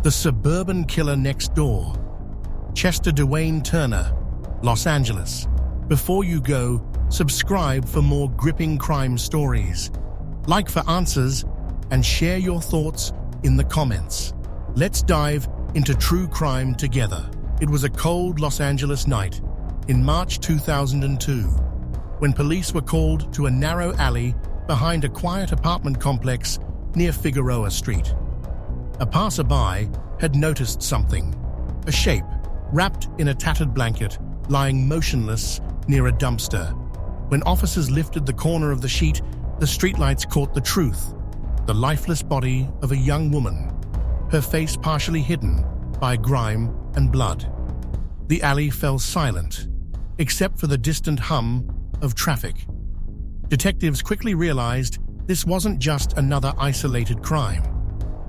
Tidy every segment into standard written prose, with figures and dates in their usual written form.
The Suburban Killer Next Door. Chester Dewayne Turner, Los Angeles. Before you go, subscribe for more gripping crime stories. Like for answers and share your thoughts in the comments. Let's dive into true crime together. It was a cold Los Angeles night in March 2002 when police were called to a narrow alley behind a quiet apartment complex near Figueroa Street. A passerby had noticed something, a shape wrapped in a tattered blanket lying motionless near a dumpster. When officers lifted the corner of the sheet, the streetlights caught the truth: the lifeless body of a young woman, her face partially hidden by grime and blood. The alley fell silent, except for the distant hum of traffic. Detectives quickly realized this wasn't just another isolated crime.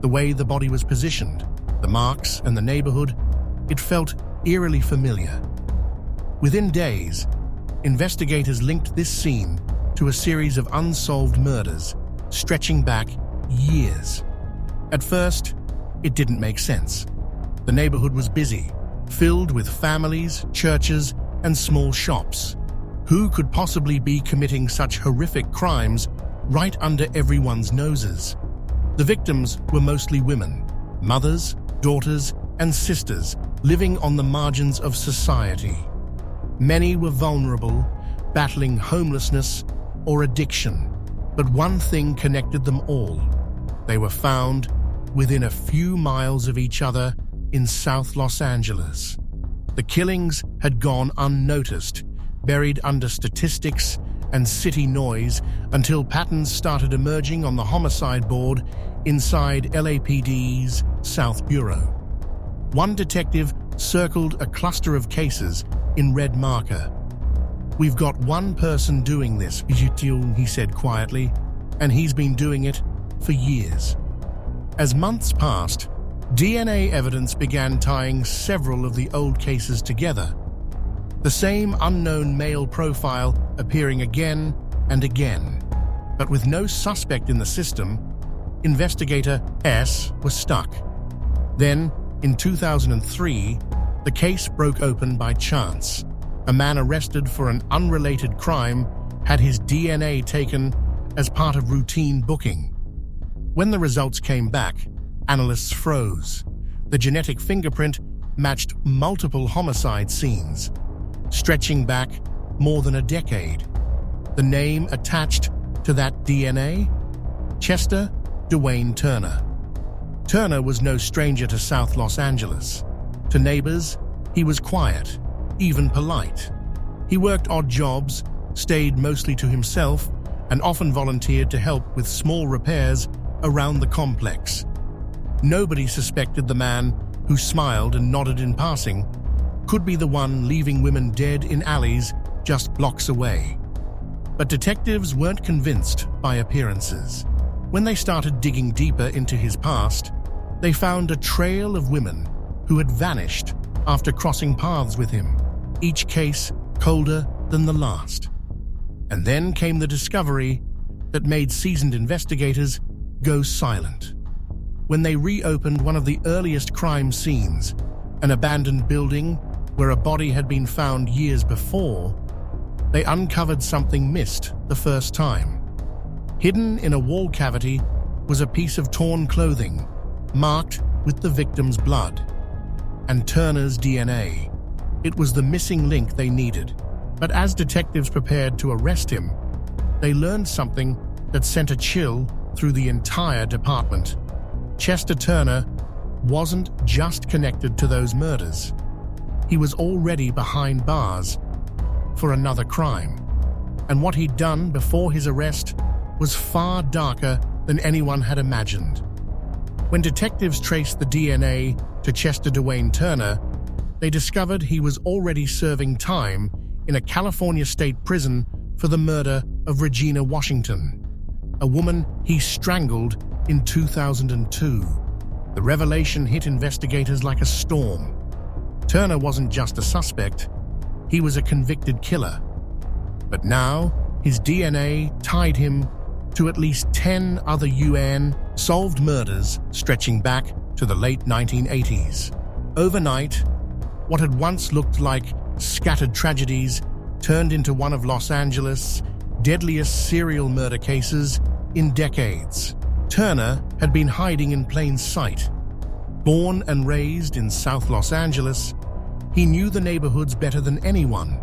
The way the body was positioned, the marks and the neighborhood, it felt eerily familiar. Within days, investigators linked this scene to a series of unsolved murders stretching back years. At first, it didn't make sense. The neighborhood was busy, filled with families, churches, and small shops. Who could possibly be committing such horrific crimes right under everyone's noses? The victims were mostly women, mothers, daughters, and sisters living on the margins of society. Many were vulnerable, battling homelessness or addiction. But one thing connected them all. They were found within a few miles of each other in South Los Angeles. The killings had gone unnoticed, buried under statistics and city noise until patterns started emerging on the homicide board inside LAPD's South Bureau. One detective circled a cluster of cases in red marker. "We've got one person doing this," he said quietly, "and he's been doing it for years." As months passed, DNA evidence began tying several of the old cases together. The same unknown male profile appearing again and again. But with no suspect in the system, Investigator S was stuck. Then, in 2003, the case broke open by chance. A man arrested for an unrelated crime had his DNA taken as part of routine booking. When the results came back, analysts froze. The genetic fingerprint matched multiple homicide scenes, stretching back more than a decade. The name attached to that DNA? Chester Dewayne Turner. Turner was no stranger to South Los Angeles. To neighbors, he was quiet, even polite. He worked odd jobs, stayed mostly to himself, and often volunteered to help with small repairs around the complex. Nobody suspected the man who smiled and nodded in passing could be the one leaving women dead in alleys just blocks away. But detectives weren't convinced by appearances. When they started digging deeper into his past, they found a trail of women who had vanished after crossing paths with him, each case colder than the last. And then came the discovery that made seasoned investigators go silent. When they reopened one of the earliest crime scenes, an abandoned building where a body had been found years before, they uncovered something missed the first time. Hidden in a wall cavity was a piece of torn clothing, marked with the victim's blood and Turner's DNA. It was the missing link they needed. But as detectives prepared to arrest him, they learned something that sent a chill through the entire department. Chester Turner wasn't just connected to those murders. He was already behind bars for another crime. And what he'd done before his arrest was far darker than anyone had imagined. When detectives traced the DNA to Chester Dewayne Turner, they discovered he was already serving time in a California state prison for the murder of Regina Washington, a woman he strangled in 2002. The revelation hit investigators like a storm. Turner wasn't just a suspect, he was a convicted killer. But now, his DNA tied him to at least 10 other UN-solved murders stretching back to the late 1980s. Overnight, what had once looked like scattered tragedies turned into one of Los Angeles' deadliest serial murder cases in decades. Turner had been hiding in plain sight. Born and raised in South Los Angeles, he knew the neighborhoods better than anyone.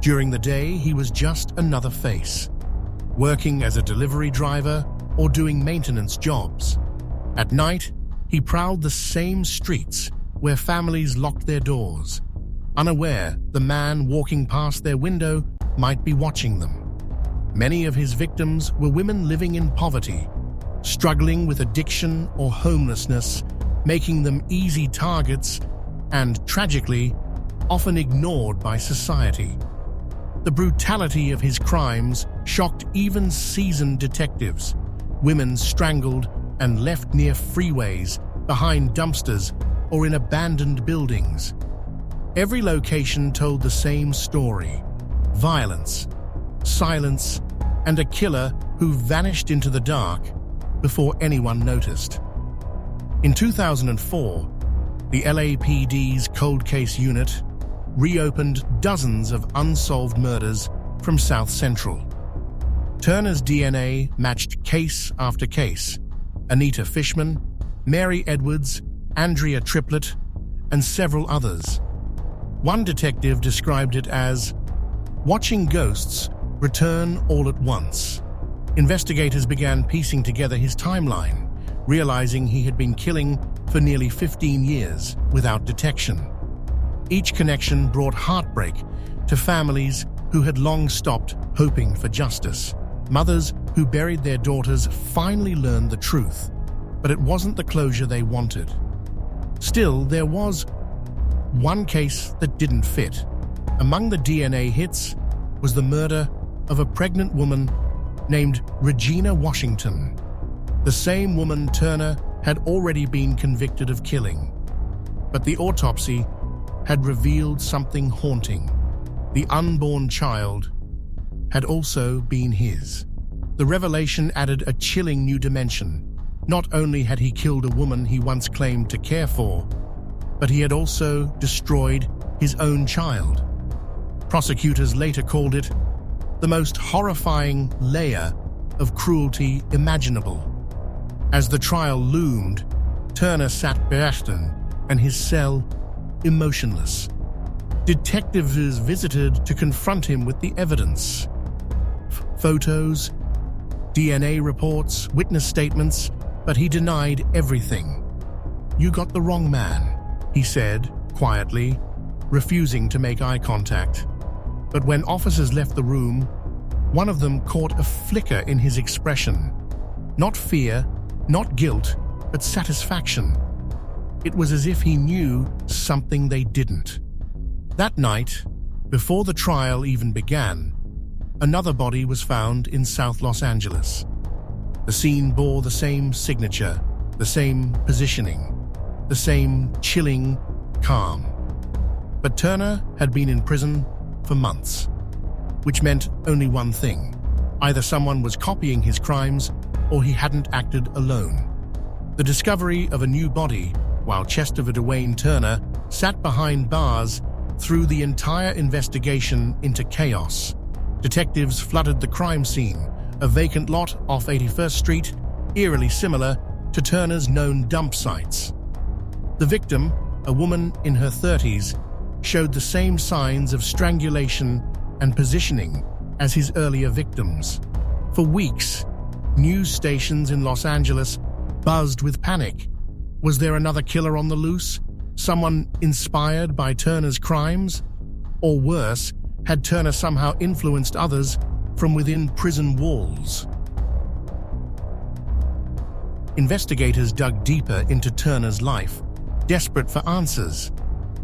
During the day, he was just another face, working as a delivery driver or doing maintenance jobs. At night, he prowled the same streets where families locked their doors, unaware the man walking past their window might be watching them. Many of his victims were women living in poverty, struggling with addiction or homelessness, making them easy targets and, tragically, often ignored by society. The brutality of his crimes shocked even seasoned detectives. Women strangled and left near freeways, behind dumpsters, or in abandoned buildings. Every location told the same story: violence, silence, and a killer who vanished into the dark before anyone noticed. In 2004, the LAPD's Cold Case Unit reopened dozens of unsolved murders from South Central. Turner's DNA matched case after case: Anita Fishman, Mary Edwards, Andrea Triplett, and several others. One detective described it as watching ghosts return all at once. Investigators began piecing together his timeline, realizing he had been killing for nearly 15 years without detection. Each connection brought heartbreak to families who had long stopped hoping for justice. Mothers who buried their daughters finally learned the truth, but it wasn't the closure they wanted. Still, there was one case that didn't fit. Among the DNA hits was the murder of a pregnant woman named Regina Washington, the same woman Turner had already been convicted of killing. But the autopsy had revealed something haunting. The unborn child had also been his. The revelation added a chilling new dimension. Not only had he killed a woman he once claimed to care for, but he had also destroyed his own child. Prosecutors later called it the most horrifying layer of cruelty imaginable. As the trial loomed, Turner sat Beashton and his cell emotionless. Detectives visited to confront him with the evidence. Photos, DNA reports, witness statements, but he denied everything. "You got the wrong man," he said quietly, refusing to make eye contact. But when officers left the room, one of them caught a flicker in his expression. Not fear, not guilt, but satisfaction. It was as if he knew something they didn't. That night, before the trial even began, another body was found in South Los Angeles. The scene bore the same signature, the same positioning, the same chilling calm. But Turner had been in prison for months, which meant only one thing: either someone was copying his crimes or he hadn't acted alone. The discovery of a new body, while Chester Dewayne Turner sat behind bars, threw the entire investigation into chaos. Detectives flooded the crime scene, a vacant lot off 81st Street, eerily similar to Turner's known dump sites. The victim, a woman in her 30s, showed the same signs of strangulation and positioning as his earlier victims. For weeks, news stations in Los Angeles buzzed with panic. Was there another killer on the loose? Someone inspired by Turner's crimes? Or worse, had Turner somehow influenced others from within prison walls? Investigators dug deeper into Turner's life, desperate for answers.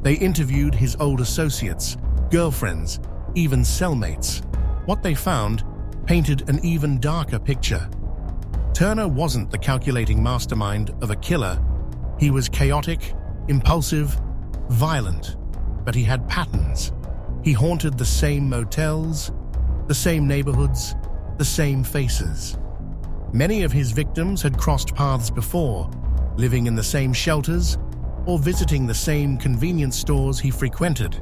They interviewed his old associates, girlfriends, even cellmates. What they found painted an even darker picture. Turner wasn't the calculating mastermind of a killer. He was chaotic, impulsive, violent, but he had patterns. He haunted the same motels, the same neighborhoods, the same faces. Many of his victims had crossed paths before, living in the same shelters, or visiting the same convenience stores he frequented.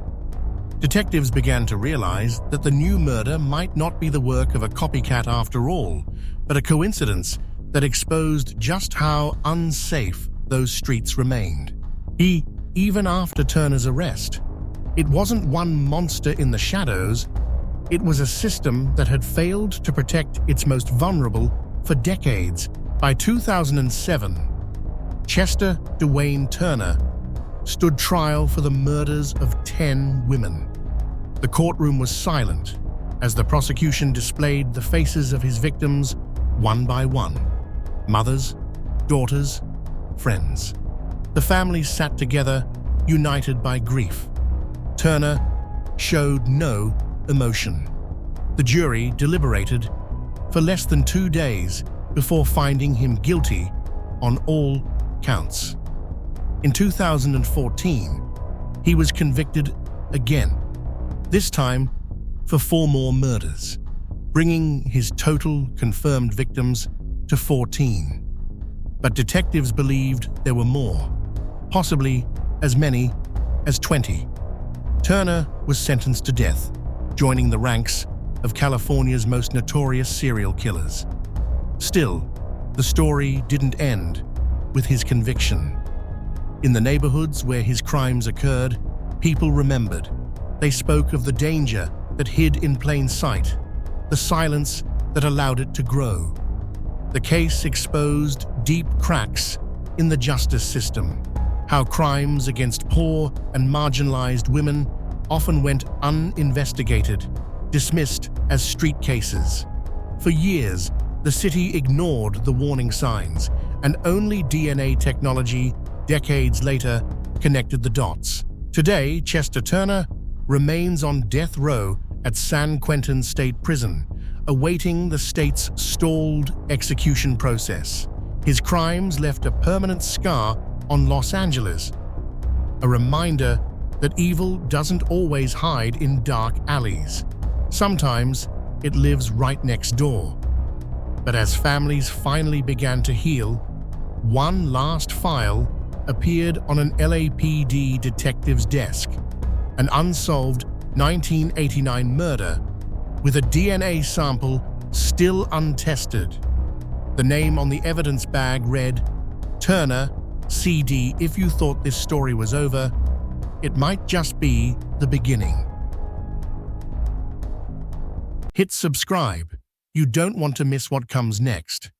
Detectives began to realize that the new murder might not be the work of a copycat after all, but a coincidence that exposed just how unsafe those streets remained. Even after Turner's arrest, it wasn't one monster in the shadows, it was a system that had failed to protect its most vulnerable for decades. By 2007, Chester Dewayne Turner stood trial for the murders of 10 women. The courtroom was silent as the prosecution displayed the faces of his victims one by one. Mothers, daughters, friends. The families sat together, united by grief. Turner showed no emotion. The jury deliberated for less than 2 days before finding him guilty on all counts. In 2014, he was convicted again, this time for 4 more murders, bringing his total confirmed victims to 14. But detectives believed there were more, possibly as many as 20. Turner was sentenced to death, joining the ranks of California's most notorious serial killers. Still, the story didn't end with his conviction. In the neighborhoods where his crimes occurred, people remembered. They spoke of the danger that hid in plain sight, the silence that allowed it to grow. The case exposed deep cracks in the justice system, how crimes against poor and marginalized women often went uninvestigated, dismissed as street cases. For years, the city ignored the warning signs, and only DNA technology, decades later, connected the dots. Today, Chester Turner remains on death row at San Quentin State Prison, awaiting the state's stalled execution process. His crimes left a permanent scar on Los Angeles, a reminder that evil doesn't always hide in dark alleys. Sometimes it lives right next door. But as families finally began to heal, one last file appeared on an LAPD detective's desk, an unsolved 1989 murder with a DNA sample still untested. The name on the evidence bag read, Turner, CD. If you thought this story was over, it might just be the beginning. Hit subscribe. You don't want to miss what comes next.